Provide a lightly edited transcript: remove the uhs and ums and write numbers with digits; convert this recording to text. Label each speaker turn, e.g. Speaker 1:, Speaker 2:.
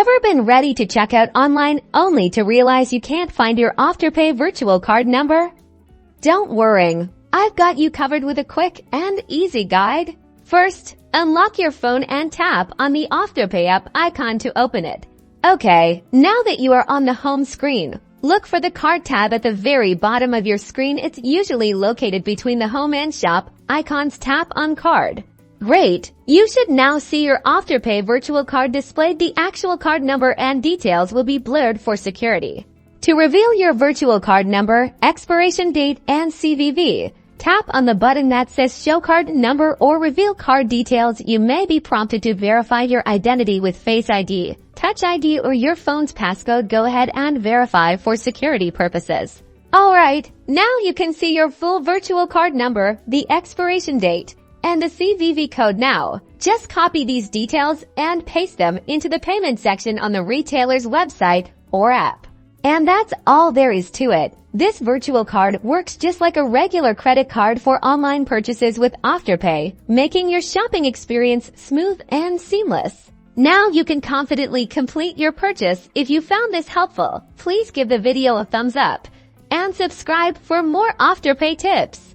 Speaker 1: Ever been ready to check out online only to realize you can't find your Afterpay virtual card number? Don't worry, I've got you covered with a quick and easy guide. First, unlock your phone and tap on the Afterpay app icon to open it. Okay, now that you are on the home screen, look for the card tab at the very bottom of your screen. It's usually located between the home and shop icons. Tap on card. Great! You should now see your Afterpay virtual card displayed. The actual card number and details will be blurred for security. To reveal your virtual card number, expiration date, and CVV, tap on the button that says Show Card Number or Reveal Card Details. You may be prompted to verify your identity with Face ID, Touch ID, or your phone's passcode. Go ahead and verify for security purposes. Alright, now you can see your full virtual card number, the expiration date, and the CVV code. Now, just copy these details and paste them into the payment section on the retailer's website or app. And that's all there is to it. This virtual card works just like a regular credit card for online purchases with Afterpay, making your shopping experience smooth and seamless. Now you can confidently complete your purchase. If you found this helpful, please give the video a thumbs up and subscribe for more Afterpay tips.